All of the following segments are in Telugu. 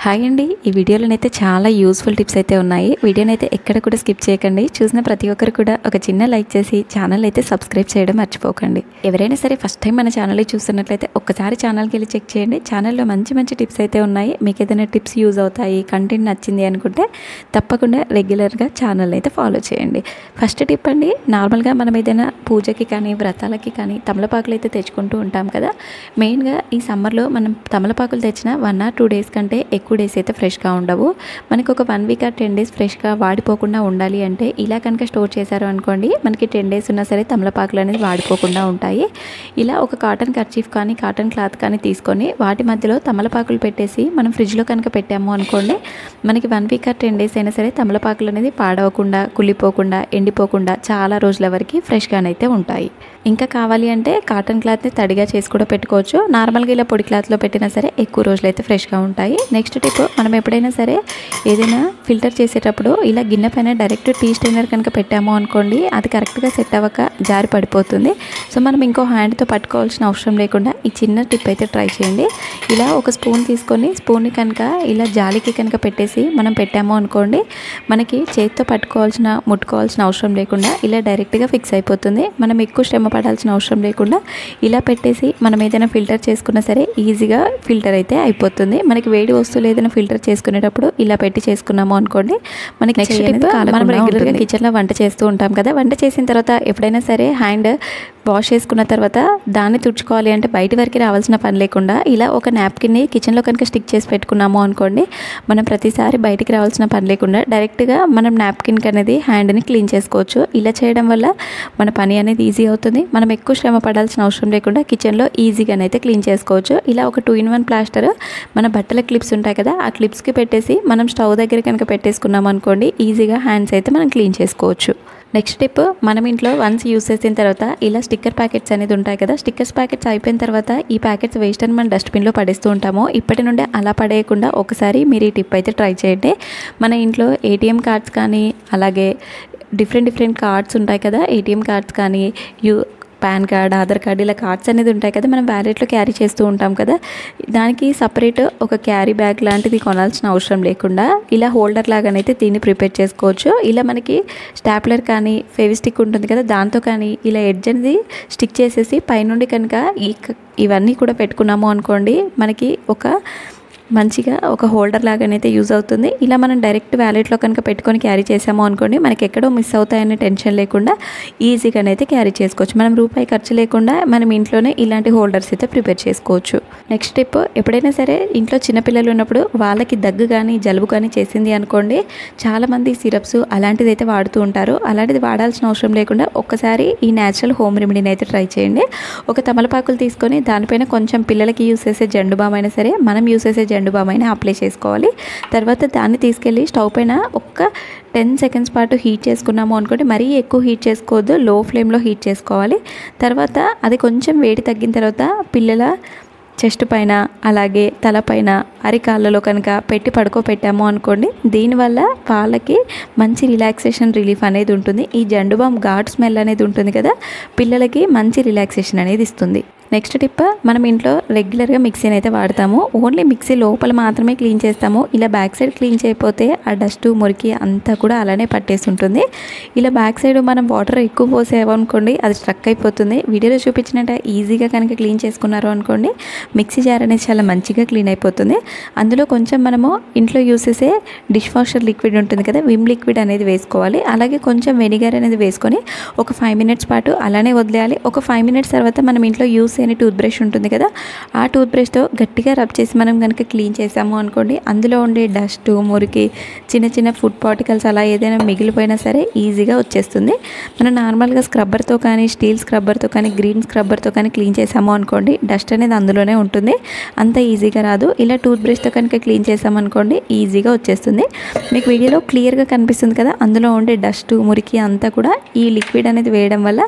హాయ్ అండి. ఈ వీడియోలోనైతే చాలా యూస్ఫుల్ టిప్స్ అయితే ఉన్నాయి. వీడియోనైతే ఎక్కడ కూడా స్కిప్ చేయకండి. చూసిన ప్రతి ఒక్కరు కూడా ఒక చిన్న లైక్ చేసి ఛానల్ అయితే సబ్స్క్రైబ్ చేయడం మర్చిపోకండి. ఎవరైనా సరే ఫస్ట్ టైం మన ఛానల్ని చూస్తున్నట్లయితే ఒక్కసారి ఛానల్కి వెళ్ళి చెక్ చేయండి. ఛానల్లో మంచి మంచి టిప్స్ అయితే ఉన్నాయి. మీకు ఏదైనా టిప్స్ యూజ్ అవుతాయి, కంటెంట్ నచ్చింది అనుకుంటే తప్పకుండా రెగ్యులర్గా ఛానల్ అయితే ఫాలో చేయండి. ఫస్ట్ టిప్ అండి, నార్మల్గా మనం ఏదైనా పూజకి కానీ వ్రతాలకి కానీ తమలపాకులు అయితే తెచ్చుకుంటూ ఉంటాం కదా. మెయిన్గా ఈ సమ్మర్లో మనం తమలపాకులు తెచ్చిన 1 or 2 days కంటే ఎక్కువ డేస్ అయితే ఫ్రెష్గా ఉండవు. మనకు ఒక 1 week or 10 days ఫ్రెష్గా వాడిపోకుండా ఉండాలి అంటే ఇలా కనుక స్టోర్ చేశారు అనుకోండి, మనకి 10 days ఉన్నా సరే తమలపాకులు అనేది వాడిపోకుండా ఉంటాయి. ఇలా ఒక కాటన్ కర్చీఫ్ కానీ కాటన్ క్లాత్ కానీ తీసుకొని వాటి మధ్యలో తమలపాకులు పెట్టేసి మనం ఫ్రిడ్జ్లో కనుక పెట్టాము అనుకోండి, మనకి 1 week or 10 days అయినా సరే తమలపాకులు అనేది పాడవకుండా, కుళ్ళిపోకుండా, ఎండిపోకుండా చాలా రోజుల వరకు ఫ్రెష్గానైతే ఉంటాయి. ఇంకా కావాలి అంటే కాటన్ క్లాత్ని తడిగా చేసి కూడా పెట్టుకోవచ్చు. నార్మల్గా ఇలా పొడి క్లాత్లో పెట్టినా సరే ఎక్కువ రోజులు అయితే ఫ్రెష్గా ఉంటాయి. నెక్స్ట్ టిప్, మనం ఎప్పుడైనా సరే ఏదైనా ఫిల్టర్ చేసేటప్పుడు ఇలా గిన్నె పైన డైరెక్ట్ టీ స్ట్రైనర్ కనుక పెట్టాము అనుకోండి, అది కరెక్ట్గా సెట్ అవ్వక జారి పడిపోతుంది. సో మనం ఇంకో హ్యాండ్తో పట్టుకోవాల్సిన అవసరం లేకుండా ఈ చిన్న టిప్ అయితే ట్రై చేయండి. ఇలా ఒక స్పూన్ తీసుకొని స్పూన్ని కనుక ఇలా జాలికి కనుక పెట్టేసి మనం పెట్టాము అనుకోండి, మనకి చేతితో ముట్టుకోవాల్సిన అవసరం లేకుండా ఇలా డైరెక్ట్గా ఫిక్స్ అయిపోతుంది. మనం ఎక్కువ శ్రమ పడాల్సిన అవసరం లేకుండా ఇలా పెట్టేసి మనం ఏదైనా ఫిల్టర్ చేసుకున్నా సరే ఈజీగా ఫిల్టర్ అయితే అయిపోతుంది. మనకి వేడి వస్తువులు ఏదైనా ఫిల్టర్ చేసుకునేటప్పుడు ఇలా పెట్టి చేసుకున్నాము అనుకోండి, మనకి నెక్స్ట్ టిప్, మనం రెగ్యులర్గా కిచెన్లో వంట చేస్తూ ఉంటాం కదా. వంట చేసిన తర్వాత ఎప్పుడైనా సరే హ్యాండ్ వాష్ చేసుకున్న తర్వాత దాన్ని తుడుచుకోవాలి అంటే బయట వరకు రావాల్సిన పని లేకుండా ఇలా ఒక నాప్కిన్ని కిచెన్లో కనుక స్టిక్ చేసి పెట్టుకున్నాము అనుకోండి, మనం ప్రతిసారి బయటికి రావాల్సిన పని లేకుండా డైరెక్ట్గా మనం నాప్కిన్కి అనేది హ్యాండ్ని క్లీన్ చేసుకోవచ్చు. ఇలా చేయడం వల్ల మన పని అనేది ఈజీ అవుతుంది. మనం ఎక్కువ శ్రమ పడాల్సిన అవసరం లేకుండా కిచెన్లో ఈజీగానైతే క్లీన్ చేసుకోవచ్చు. ఇలా ఒక 2-in-1 ప్లాస్టర్ మన బట్టల క్లిప్స్ ఉంటాయి కదా, ఆ క్లిప్స్కి పెట్టేసి మనం స్టవ్ దగ్గర కనుక పెట్టేసుకున్నాం అనుకోండి, ఈజీగా హ్యాండ్స్ అయితే మనం క్లీన్ చేసుకోవచ్చు. నెక్స్ట్ టిప్, మనం ఇంట్లో వన్స్ యూస్ చేసిన తర్వాత ఇలా స్టిక్కర్ ప్యాకెట్స్ అనేది ఉంటాయి కదా, స్టిక్కర్స్ ప్యాకెట్స్ అయిపోయిన తర్వాత ఈ ప్యాకెట్స్ వేస్ట్ అని మనం డస్ట్బిన్లో పడేస్తూ ఉంటాము. ఇప్పటి నుండి అలా పడేయకుండా ఒకసారి మీరు ఈ టిప్ అయితే ట్రై చేయండి. మన ఇంట్లో ఏటీఎం కార్డ్స్ కానీ అలాగే డిఫరెంట్ కార్డ్స్ ఉంటాయి కదా, ఏటీఎం కార్డ్స్ కానీ పాన్ కార్డ్, ఆధార్ కార్డ్, ఇలా కార్డ్స్ అనేది ఉంటాయి కదా, మనం వ్యాలెట్లో క్యారీ చేస్తూ ఉంటాం కదా, దానికి సపరేట్ ఒక క్యారీ బ్యాగ్ లాంటిది కొనాల్సిన అవసరం లేకుండా ఇలా హోల్డర్ లాగానైతే దీన్ని ప్రిపేర్ చేసుకోవచ్చు. ఇలా మనకి స్టాప్లర్ కానీ ఫెవిస్టిక్ ఉంటుంది కదా, దాంతో కానీ ఇలా ఎడ్జ్ అనేది స్టిక్ చేసేసి పైనుండి కనుక ఇవన్నీ కూడా పెట్టుకున్నాము అనుకోండి, మనకి మంచిగా ఒక హోల్డర్ లాగానైతే యూజ్ అవుతుంది. ఇలా మనం డైరెక్ట్ వ్యాలెట్లో కనుక పెట్టుకొని క్యారీ చేసాము అనుకోండి, మనకి ఎక్కడో మిస్ అవుతాయనే టెన్షన్ లేకుండా ఈజీగానైతే క్యారీ చేసుకోవచ్చు. మనం రూపాయి ఖర్చు లేకుండా మనం ఇంట్లోనే ఇలాంటి హోల్డర్స్ అయితే ప్రిపేర్ చేసుకోవచ్చు. నెక్స్ట్ టిప్, ఎప్పుడైనా సరే ఇంట్లో చిన్నపిల్లలు ఉన్నప్పుడు వాళ్ళకి దగ్గు కానీ జలుబు కానీ చేసింది అనుకోండి, చాలామంది సిరప్స్ అలాంటిది అయితే వాడుతూ ఉంటారు. అలాంటిది వాడాల్సిన అవసరం లేకుండా ఒక్కసారి ఈ న్యాచురల్ హోమ్ రెమెడీని అయితే ట్రై చేయండి. ఒక తమలపాకులు తీసుకొని దానిపైన కొంచెం పిల్లలకి యూస్ చేసే జండు బామ్ అయినా సరే, మనం యూస్ చేసే జండు బామ్ అయినా అప్లై చేసుకోవాలి. తర్వాత దాన్ని తీసుకెళ్ళి స్టవ్ పైన ఒక 10 seconds పాటు హీట్ చేసుకున్నాము అనుకోండి, మరీ ఎక్కువ హీట్ చేసుకోవద్దు, లో ఫ్లేమ్లో హీట్ చేసుకోవాలి. తర్వాత అది కొంచెం వేడి తగ్గిన తర్వాత పిల్లల చెస్ట్ పైన అలాగే తలపైన అరికాళ్ళలో కనుక పడుకోబెట్టాము అనుకోండి, దీనివల్ల వాళ్ళకి మంచి రిలాక్సేషన్ రిలీఫ్ అనేది ఉంటుంది. ఈ జండు బామ్ ఘాట్ స్మెల్ అనేది ఉంటుంది కదా, పిల్లలకి మంచి రిలాక్సేషన్ అనేది ఇస్తుంది. నెక్స్ట్ టిప్, మనం ఇంట్లో రెగ్యులర్గా మిక్సీని అయితే వాడతాము. ఓన్లీ మిక్సీ లోపల మాత్రమే క్లీన్ చేస్తాము. ఇలా బ్యాక్ సైడ్ క్లీన్ చేయకపోతే ఆ డస్ట్ మురికి అంతా కూడా అలానే పట్టేసి ఉంటుంది. ఇలా బ్యాక్ సైడ్ మనం వాటర్ ఎక్కువ పోసేవనుకోండి, అది స్ట్రక్ అయిపోతుంది. వీడియోలో చూపించినట్టు ఈజీగా కనుక క్లీన్ చేసుకున్నారు అనుకోండి, మిక్సీ జార్ అనేది చాలా మంచిగా క్లీన్ అయిపోతుంది. అందులో కొంచెం మనము ఇంట్లో యూస్ చేసే డిష్ వాషర్ లిక్విడ్ ఉంటుంది కదా, విమ్ లిక్విడ్ అనేది వేసుకోవాలి. అలాగే కొంచెం వెనిగర్ అనేది వేసుకొని ఒక 5 minutes పాటు అలానే వదిలేయాలి. ఒక 5 minutes తర్వాత మనం ఇంట్లో యూస్ అయిన టూత్ బ్రష్ ఉంటుంది కదా, ఆ టూత్ బ్రష్తో గట్టిగా రబ్ చేసి మనం కనుక క్లీన్ చేసాము అనుకోండి, అందులో ఉండే డస్ట్ మురికి చిన్న ఫుడ్ పార్టికల్స్ అలా ఏదైనా మిగిలిపోయినా సరే ఈజీగా వచ్చేస్తుంది. మనం నార్మల్గా స్క్రబ్బర్తో కానీ స్టీల్ స్క్రబ్బర్తో కానీ గ్రీన్ స్క్రబ్బర్తో కానీ క్లీన్ చేసాము అనుకోండి, డస్ట్ అనేది అందులోనే ఉంటుంది, అంత ఈజీగా రాదు. ఇలా టూత్ బ్రష్తో కనుక క్లీన్ చేసామనుకోండి ఈజీగా వచ్చేస్తుంది. మీకు వీడియోలో క్లియర్గా కనిపిస్తుంది కదా, అందులో ఉండే డస్ట్ మురికి అంతా కూడా ఈ లిక్విడ్ అనేది వేయడం వల్ల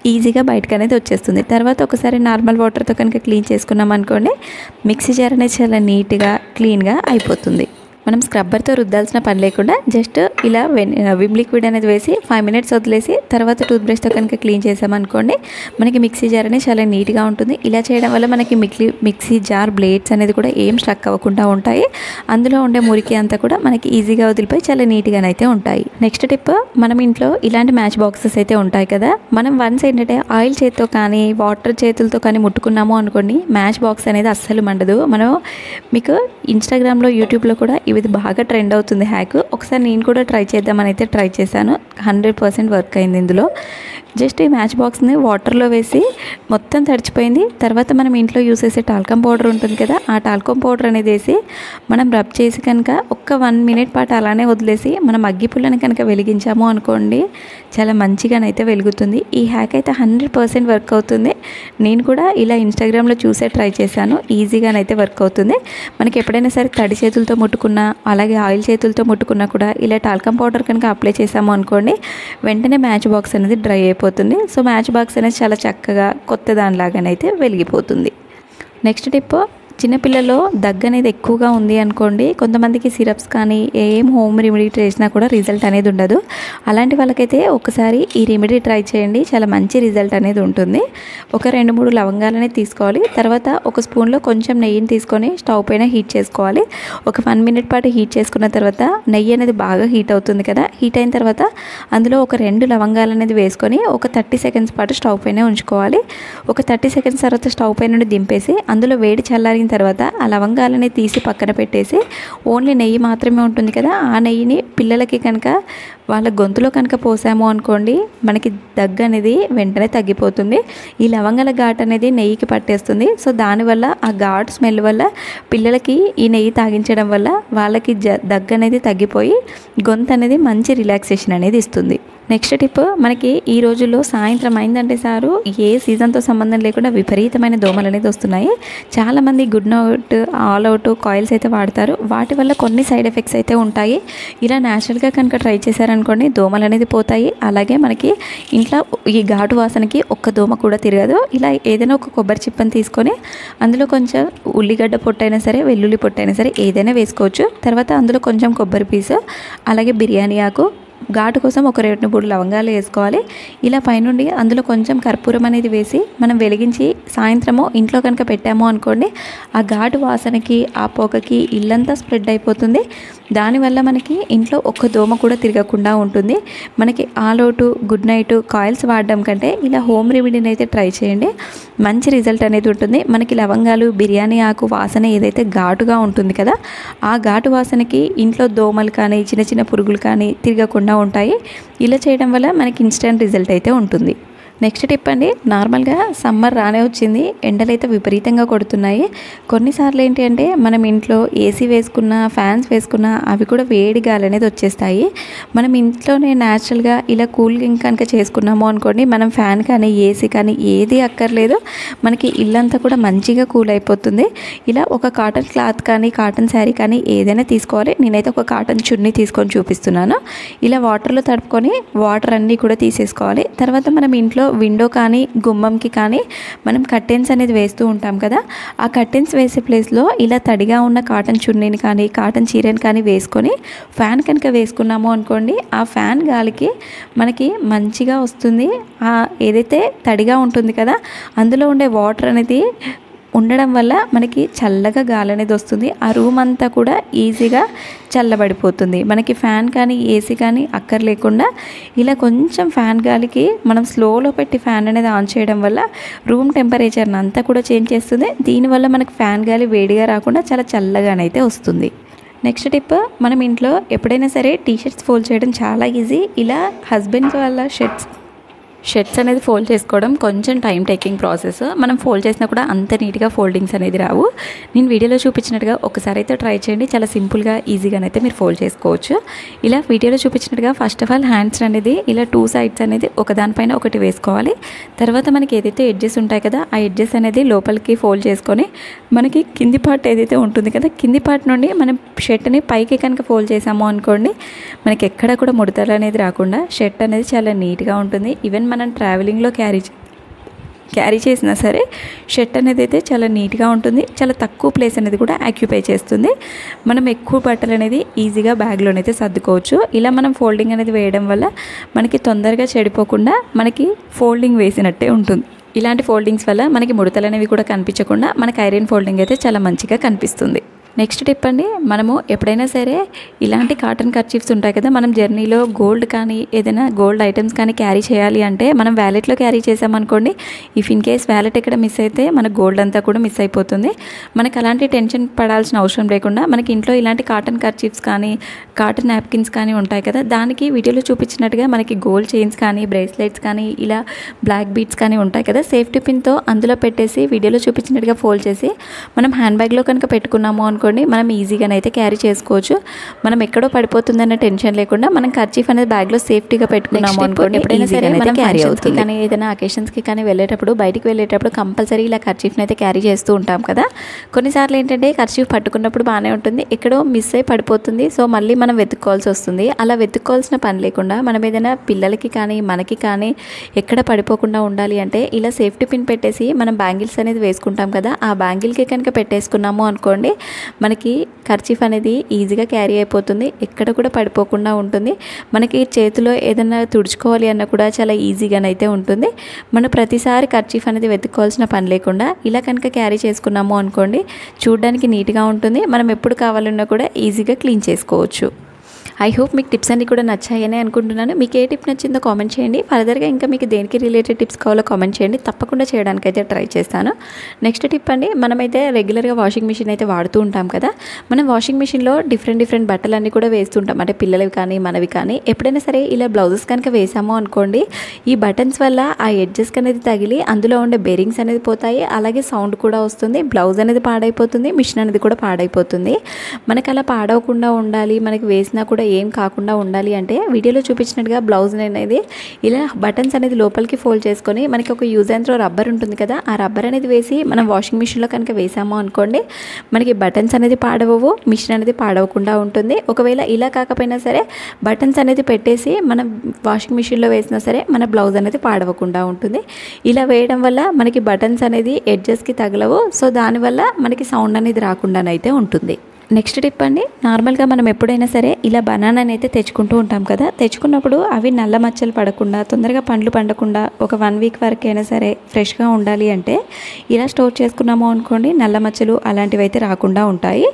ఈజీగా బయటకు అనేది వచ్చేస్తుంది. తర్వాత ఒకసారి నార్మల్ వాటర్తో కనుక క్లీన్ చేసుకున్నాం అనుకోండి, మిక్సీ జార్ అనేది చాలా నీట్గా క్లీన్గా అయిపోతుంది. మనం స్క్రబ్బర్తో రుద్దాల్సిన పని లేకుండా జస్ట్ ఇలా విమ్ లిక్విడ్ అనేది వేసి 5 మినిట్స్ వదిలేసి తర్వాత టూత్ బ్రష్తో కనుక క్లీన్ చేసామనుకోండి మనకి మిక్సీ జార్ అనేది చాలా నీట్గా ఉంటుంది. ఇలా చేయడం వల్ల మనకి మిక్సీ జార్ బ్లేడ్స్ అనేది కూడా ఏం స్ట్రక్ అవ్వకుండా ఉంటాయి. అందులో ఉండే మురికి అంతా కూడా మనకి ఈజీగా వదిలిపోయి చాలా నీట్గానైతే ఉంటాయి. నెక్స్ట్ టిప్, మనం ఇంట్లో ఇలాంటి మ్యాచ్ బాక్సెస్ అయితే ఉంటాయి కదా, మనం వన్స్ ఏంటంటే ఆయిల్ చేతితో కానీ వాటర్ చేతులతో కానీ ముట్టుకున్నాము అనుకోండి మ్యాచ్ బాక్స్ అనేది అస్సలు మండదు. మనం మీకు ఇన్స్టాగ్రామ్లో యూట్యూబ్లో కూడా ఇది బాగా ట్రెండ్ అవుతుంది హ్యాక్. ఒకసారి నేను కూడా ట్రై చేద్దామని అయితే ట్రై చేశాను. 100% వర్క్ అయింది. ఇందులో జస్ట్ ఈ మ్యాచ్ బాక్స్ని వాటర్లో వేసి మొత్తం తడిచిపోయింది. తర్వాత మనం ఇంట్లో యూస్ చేసే టాల్కమ్ పౌడర్ ఉంటుంది కదా, ఆ టాల్కమ్ పౌడర్ అనేది వేసి మనం రబ్ చేసి కనుక ఒక్క 1 మినిట్ పాటు అలానే వదిలేసి మనం అగ్గిపుల్లని కనుక వెలిగించాము అనుకోండి చాలా మంచిగానైతే వెలుగుతుంది. ఈ హ్యాక్ అయితే 100% వర్క్ అవుతుంది. నేను కూడా ఇలా ఇన్స్టాగ్రామ్లో చూసే ట్రై చేశాను. ఈజీగానైతే వర్క్ అవుతుంది. మనకి ఎప్పుడైనా సరే తడి చేతులతో ముట్టుకున్నా అలాగే ఆయిల్ చేతులతో ముట్టుకున్నా కూడా ఇలా టాల్కమ్ పౌడర్ కనుక అప్లై చేసాము అనుకోండి వెంటనే మ్యాచ్ బాక్స్ అనేది డ్రై అయిపోతుంది. సో మ్యాచ్ బాక్స్ అనేది చాలా చక్కగా కొత్త దానిలాగానైతే వెలిగిపోతుంది. నెక్స్ట్ టిప్, చిన్నపిల్లల్లో దగ్గు అనేది ఎక్కువగా ఉంది అనుకోండి, కొంతమందికి సిరప్స్ కానీ ఏం హోమ్ రెమెడీ చేసినా కూడా రిజల్ట్ అనేది ఉండదు. అలాంటి వాళ్ళకైతే ఒకసారి ఈ రెమెడీ ట్రై చేయండి, చాలా మంచి రిజల్ట్ అనేది ఉంటుంది. ఒక 2-3 లవంగాలనే తీసుకోవాలి. తర్వాత ఒక స్పూన్లో కొంచెం నెయ్యిని తీసుకొని స్టవ్ పైన హీట్ చేసుకోవాలి. ఒక 1 మినిట్ పాటు హీట్ చేసుకున్న తర్వాత నెయ్యి అనేది బాగా హీట్ అవుతుంది కదా, హీట్ అయిన తర్వాత అందులో ఒక 2 లవంగాలు అనేది వేసుకొని ఒక 30 సెకండ్స్ పాటు స్టవ్ పైన ఉంచుకోవాలి. ఒక 30 సెకండ్స్ తర్వాత స్టవ్ పై నుండి దింపేసి అందులో వేడి చల్లారిన తర్వాత ఆ లవంగాలని తీసి పక్కన పెట్టేసి ఓన్లీ నెయ్యి మాత్రమే ఉంటుంది కదా, ఆ నెయ్యిని పిల్లలకి కనుక వాళ్ళ గొంతులో కనుక పోసాము అనుకోండి మనకి దగ్గు అనేది వెంటనే తగ్గిపోతుంది. ఈ లవంగాల ఘాటు అనేది నెయ్యికి పట్టేస్తుంది. సో దానివల్ల ఆ ఘాటు స్మెల్ వల్ల పిల్లలకి ఈ నెయ్యి తాగించడం వల్ల వాళ్ళకి దగ్గు అనేది తగ్గిపోయి గొంతు అనేది మంచి రిలాక్సేషన్ అనేది ఇస్తుంది. నెక్స్ట్ టిప్, మనకి ఈ రోజుల్లో సాయంత్రం అయిందంటే సారు ఏ సీజన్తో సంబంధం లేకుండా విపరీతమైన దోమలు అనేది వస్తున్నాయి. చాలామంది good night, all out coils అయితే వాడతారు. వాటి వల్ల కొన్ని సైడ్ ఎఫెక్ట్స్ అయితే ఉంటాయి. ఇలా న్యాచురల్గా కనుక ట్రై చేశారనుకోండి దోమలు అనేది పోతాయి. అలాగే మనకి ఇంట్లో ఈ ఘాటు వాసనకి ఒక్క దోమ కూడా తిరగదు. ఇలా ఏదైనా ఒక కొబ్బరి చిప్పని తీసుకొని అందులో కొంచెం ఉల్లిగడ్డ పొట్టైనా సరే వెల్లుల్లి పొట్టైనా సరే ఏదైనా వేసుకోవచ్చు. తర్వాత అందులో కొంచెం కొబ్బరి పీసు అలాగే బిర్యానీ ఆకు ఘాటు కోసం ఒక 2-3 లవంగాలు వేసుకోవాలి. ఇలా పైనుండి అందులో కొంచెం కర్పూరం అనేది వేసి మనం వెలిగించి సాయంత్రము ఇంట్లో కనుక పెట్టాము అనుకోండి ఆ ఘాటు వాసనకి ఆ పొగకి ఇల్లంతా స్ప్రెడ్ అయిపోతుంది. దానివల్ల మనకి ఇంట్లో ఒక్క దోమ కూడా తిరగకుండా ఉంటుంది. మనకి all out, good night coils వాడడం కంటే ఇలా హోమ్ రెమెడీని అయితే ట్రై చేయండి, మంచి రిజల్ట్ అనేది ఉంటుంది. మనకి లవంగాలు, బిర్యానీ ఆకు వాసన ఏదైతే ఘాటుగా ఉంటుంది కదా ఆ ఘాటు వాసనకి ఇంట్లో దోమలు కానీ చిన్న చిన్న పురుగులు కానీ తిరగకుండా ఉంటాయి. ఇలా చేయడం వల్ల మనకి ఇన్స్టెంట్ రిజల్ట్ అయితే ఉంటుంది. నెక్స్ట్ టిప్ అండి, నార్మల్గా సమ్మర్ రానే వచ్చింది, ఎండలు అయితే విపరీతంగా కొడుతున్నాయి. కొన్నిసార్లు ఏంటి అంటే మనం ఇంట్లో ఏసీ వేసుకున్నా ఫ్యాన్స్ వేసుకున్నా అవి కూడా వేడి గాలి అనేది వచ్చేస్తాయి. మనం ఇంట్లోనే న్యాచురల్గా ఇలా కూలింగ్ కనుక చేసుకున్నాము అనుకోండి మనం ఫ్యాన్ కానీ ఏసీ కానీ ఏది అక్కర్లేదు, మనకి ఇల్లంతా కూడా మంచిగా కూల్ అయిపోతుంది. ఇలా ఒక కాటన్ క్లాత్ కానీ కాటన్ శారీ కానీ ఏదైనా తీసుకోవాలి. నేనైతే ఒక కాటన్ చున్నీ తీసుకొని చూపిస్తున్నాను. ఇలా వాటర్లో తడుపుకొని వాటర్ అన్నీ కూడా తీసేసుకోవాలి. తర్వాత మనం ఇంట్లో విండో కానీ గుమ్మంకి కానీ మనం కర్టెన్స్ అనేది వేస్తూ ఉంటాం కదా, ఆ కర్టెన్స్ వేసే ప్లేస్లో ఇలా తడిగా ఉన్న కాటన్ చున్నీని కానీ కాటన్ చీరని కానీ వేసుకొని ఫ్యాన్ కనుక వేసుకున్నాము అనుకోండి ఆ ఫ్యాన్ గాలికి మనకి మంచిగా వస్తుంది. ఏదైతే తడిగా ఉంటుంది కదా అందులో ఉండే వాటర్ అనేది ఉండడం వల్ల మనకి చల్లగా గాలి అనేది వస్తుంది. ఆ రూమ్ అంతా కూడా ఈజీగా చల్లబడిపోతుంది. మనకి ఫ్యాన్ కానీ ఏసీ కానీ అక్కర్లేకుండా ఇలా కొంచెం ఫ్యాన్ గాలికి మనం స్లోలో పెట్టి ఫ్యాన్ అనేది ఆన్ చేయడం వల్ల రూమ్ టెంపరేచర్ని అంతా కూడా చేంజ్ చేస్తుంది. దీనివల్ల మనకి ఫ్యాన్ గాలి వేడిగా రాకుండా చాలా చల్లగానైతే వస్తుంది. నెక్స్ట్ టిప్, మనం ఇంట్లో ఎప్పుడైనా సరే టీషర్ట్స్ ఫోల్డ్ చేయడం చాలా ఈజీ. ఇలా హస్బెండ్స్ వాళ్ళ షర్ట్స్ అనేది ఫోల్డ్ చేసుకోవడం కొంచెం టైం టేకింగ్ ప్రాసెస్. మనం ఫోల్డ్ చేసినా కూడా అంత నీట్గా ఫోల్డింగ్స్ అనేది రావు. నేను వీడియోలో చూపించినట్టుగా ఒకసారి అయితే ట్రై చేయండి, చాలా సింపుల్గా ఈజీగానైతే మీరు ఫోల్డ్ చేసుకోవచ్చు. ఇలా వీడియోలో చూపించినట్టుగా ఫస్ట్ ఆఫ్ ఆల్ హ్యాండ్స్ అనేది ఇలా 2 సైడ్స్ అనేది ఒకదానిపైన ఒకటి వేసుకోవాలి. తర్వాత మనకి ఏదైతే ఎడ్జెస్ ఉంటాయి కదా ఆ ఎడ్జెస్ అనేది లోపలికి ఫోల్డ్ చేసుకొని మనకి కింది పార్ట్ ఏదైతే ఉంటుంది కదా కింది పార్ట్ నుండి మనం షర్ట్ని పైకి కనుక ఫోల్డ్ చేసాము అనుకోండి మనకి ఎక్కడ కూడా ముడతలు అనేది రాకుండా షర్ట్ అనేది చాలా నీట్గా ఉంటుంది. ఈవెన్ మనం ట్రావెలింగ్లో క్యారీ చేసినా సరే షర్ట్ అనేది అయితే చాలా నీట్గా ఉంటుంది. చాలా తక్కువ ప్లేస్ అనేది కూడా ఆక్యుపై చేస్తుంది. మనం ఎక్కువ బట్టలు అనేది ఈజీగా బ్యాగ్లోనైతే సర్దుకోవచ్చు. ఇలా మనం ఫోల్డింగ్ అనేది వేయడం వల్ల మనకి తొందరగా చెడిపోకుండా మనకి ఫోల్డింగ్ వేసినట్టే ఉంటుంది. ఇలాంటి ఫోల్డింగ్స్ వల్ల మనకి ముడతలు అనేవి కూడా కనిపించకుండా మనకి ఐరన్ ఫోల్డింగ్ అయితే చాలా మంచిగా కనిపిస్తుంది. నెక్స్ట్ టిప్ అండి, మనము ఎప్పుడైనా సరే ఇలాంటి కాటన్ కర్చీఫ్స్ ఉంటాయి కదా, మనం జర్నీలో గోల్డ్ కానీ ఏదైనా గోల్డ్ ఐటమ్స్ కానీ క్యారీ చేయాలి అంటే మనం వ్యాలెట్లో క్యారీ చేసామనుకోండి, ఇఫ్ ఇన్ కేస్ వ్యాలెట్ ఎక్కడ మిస్ అయితే మన గోల్డ్ అంతా కూడా మిస్ అయిపోతుంది. మనకు అలాంటి టెన్షన్ పడాల్సిన అవసరం లేకుండా మనకి ఇంట్లో ఇలాంటి కాటన్ కర్చీఫ్స్ కానీ కాటన్ నాప్కిన్స్ కానీ ఉంటాయి కదా, దానికి వీడియోలో చూపించినట్టుగా మనకి గోల్డ్ చైన్స్ కానీ బ్రేస్లెట్స్ కానీ ఇలా బ్లాక్ బీడ్స్ కానీ ఉంటాయి కదా, సేఫ్టీ పిన్తో అందులో పెట్టేసి వీడియోలో చూపించినట్టుగా ఫోల్డ్ చేసి మనం హ్యాండ్ బ్యాగ్లో కనుక పెట్టుకున్నాము అనుకోండి, మనం ఈజీగానైతే క్యారీ చేసుకోవచ్చు. మనం ఎక్కడో పడిపోతుందన్న టెన్షన్ లేకుండా మనం కర్చీఫ్ అనేది బ్యాగ్లో సేఫ్టీగా పెట్టుకున్నాము అనుకోండి, ఎప్పుడైనా సరే మనం క్యారీ అవుతుంది. కానీ ఏదైనా అకేషన్స్కి కానీ వెళ్ళేటప్పుడు బయటికి వెళ్ళేటప్పుడు కంపల్సరీ ఇలా కర్చీఫ్ని అయితే క్యారీ చేస్తూ ఉంటాం కదా. కొన్నిసార్లు ఏంటంటే కర్చీఫ్ పట్టుకున్నప్పుడు బాగానే ఉంటుంది, ఎక్కడో మిస్ అయి పడిపోతుంది. సో మళ్ళీ మనం వెతుక్కోవాల్సి వస్తుంది. అలా వెతుక్కోవాల్సిన పని లేకుండా మనం ఏదైనా పిల్లలకి కానీ మనకి కానీ ఎక్కడ పడిపోకుండా ఉండాలి అంటే ఇలా సేఫ్టీ పిన్ పెట్టేసి మనం బ్యాంగిల్స్ అనేది వేసుకుంటాం కదా, ఆ బ్యాంగిల్కి కనుక పెట్టేసుకున్నాము అనుకోండి, మనకి కర్చీఫ్ అనేది ఈజీగా క్యారీ అయిపోతుంది, ఎక్కడ కూడా పడిపోకుండా ఉంటుంది. మనకి చేతిలో ఏదైనా తుడుచుకోవాలి అన్న కూడా చాలా ఈజీగానైతే ఉంటుంది. మనం ప్రతిసారి కర్చీఫ్ అనేది వెతుక్కోవాల్సిన పని లేకుండా ఇలా కనుక క్యారీ చేసుకున్నాము అనుకోండి, చూడడానికి నీట్గా ఉంటుంది. మనం ఎప్పుడు కావాలన్నా కూడా ఈజీగా క్లీన్ చేసుకోవచ్చు. ఐ హోప్ మీకు టిప్స్ అన్నీ కూడా నచ్చాయని అనుకుంటున్నాను. మీకు ఏ టిప్ నచ్చిందో కామెంట్ చేయండి. ఫర్దర్గా ఇంకా మీకు దేనికి రిలేటెడ్ టిప్స్ కావాలో కామెంట్ చేయండి, తప్పకుండా చేయడానికైతే ట్రై చేస్తాను. నెక్స్ట్ టిప్ అండి, మనమైతే రెగ్యులర్గా వాషింగ్ మిషన్ అయితే వాడుతూ ఉంటాం కదా, మనం వాషింగ్ మిషన్లో డిఫరెంట్ బట్టలన్నీ కూడా వేస్తుంటాం, అంటే పిల్లలవి కానీ మనవి కానీ. ఎప్పుడైనా సరే ఇలా బ్లౌజెస్ కనుక వేసాము అనుకోండి, ఈ బటన్స్ వల్ల ఆ ఎడ్జెస్కి అనేది తగిలి అందులో ఉండే బేరింగ్స్ అనేది పోతాయి, అలాగే సౌండ్ కూడా వస్తుంది, బ్లౌజ్ అనేది పాడైపోతుంది, మిషన్ అనేది కూడా పాడైపోతుంది. మనకు అలా పాడవకుండా ఉండాలి, మనకి వేసినా కూడా ఏం కాకుండా ఉండాలి అంటే వీడియోలో చూపించినట్టుగా బ్లౌజ్ అనేది ఇలా బటన్స్ అనేది లోపలికి ఫోల్డ్ చేసుకొని మనకి ఒక యూజ్ అండ్ త్రో రబ్బర్ ఉంటుంది కదా, ఆ రబ్బర్ అనేది వేసి మనం వాషింగ్ మిషన్లో కనుక వేసాము అనుకోండి, మనకి బటన్స్ అనేది పాడవవు, మిషన్ అనేది పాడవకుండా ఉంటుంది. ఒకవేళ ఇలా కాకపోయినా సరే బటన్స్ అనేది పెట్టేసి మనం వాషింగ్ మిషన్లో వేసినా సరే మన బ్లౌజ్ అనేది పాడవకుండా ఉంటుంది. ఇలా వేయడం వల్ల మనకి బటన్స్ అనేది ఎడ్జెస్కి తగలవు, సో దానివల్ల మనకి సౌండ్ అనేది రాకుండానైతే ఉంటుంది. నెక్స్ట్ టిప్ అండి, నార్మల్గా మనం ఎప్పుడైనా సరే ఇలా బనానాని అయితే తెచ్చుకుంటూ ఉంటాం కదా, తెచ్చుకున్నప్పుడు అవి నల్ల మచ్చలు పడకుండా తొందరగా పండ్లు పండకుండా ఒక 1 వీక్ వరకు అయినా సరే ఫ్రెష్గా ఉండాలి అంటే ఇలా స్టోర్ చేసుకున్నాము అనుకోండి, నల్ల మచ్చలు అలాంటివి అయితే రాకుండా ఉంటాయి.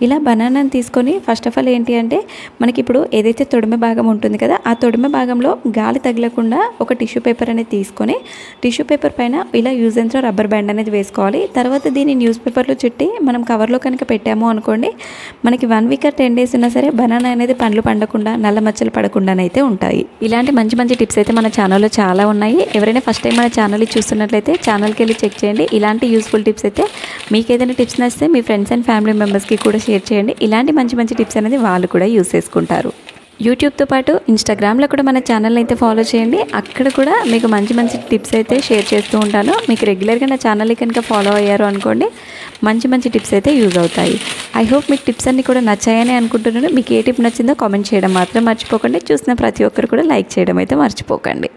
ఇలా బనానాని తీసుకొని ఫస్ట్ ఆఫ్ ఆల్ ఏంటి అంటే మనకి ఇప్పుడు ఏదైతే తొడిమె భాగం ఉంటుంది కదా, ఆ తొడిమె భాగంలో గాలి తగలకుండా ఒక టిష్యూ పేపర్ అనేది తీసుకొని టిష్యూ పేపర్ పైన ఇలా use and throw rubber band అనేది వేసుకోవాలి. తర్వాత దీన్ని న్యూస్ పేపర్లో చుట్టి మనం కవర్లో కనుక పెట్టాము అనుకోండి, మనకి 1 వీక్ 10 డేస్ ఉన్నా సరే బనానా అనేది పండ్లు పండకుండా నల్ల మచ్చలు పడకుండానైతే ఉంటాయి. ఇలాంటి మంచి టిప్స్ అయితే మన ఛానల్లో చాలా ఉన్నాయి. ఎవరైనా ఫస్ట్ టైం మన ఛానల్ని చూస్తున్నట్లయితే ఛానల్కి వెళ్ళి చెక్ చేయండి. ఇలాంటి యూస్ఫుల్ టిప్స్ అయితే మీకు ఏదైనా టిప్స్ నచ్చితే మీ ఫ్రెండ్స్ అండ్ ఫ్యామిలీ మెంబర్స్కి కూడా షేర్ చేయండి. ఇలాంటి మంచి టిప్స్ అనేది వాళ్ళు కూడా యూస్ చేసుకుంటారు. యూట్యూబ్తో పాటు ఇన్స్టాగ్రామ్లో కూడా మన ఛానల్ని అయితే ఫాలో చేయండి. అక్కడ కూడా మీకు మంచి టిప్స్ అయితే షేర్ చేస్తూ ఉంటాను. మీకు రెగ్యులర్గా నా ఛానల్ని కనుక ఫాలో అయ్యారు అనుకోండి, మంచి టిప్స్ అయితే యూజ్ అవుతాయి. ఐ హోప్ మీకు టిప్స్ అన్నీ కూడా నచ్చాయని అనుకుంటున్నాను. మీకు ఏ టిప్ నచ్చిందో కామెంట్ చేయడం మాత్రం మర్చిపోకండి. చూసిన ప్రతి ఒక్కరు కూడా లైక్ చేయడం అయితే మర్చిపోకండి.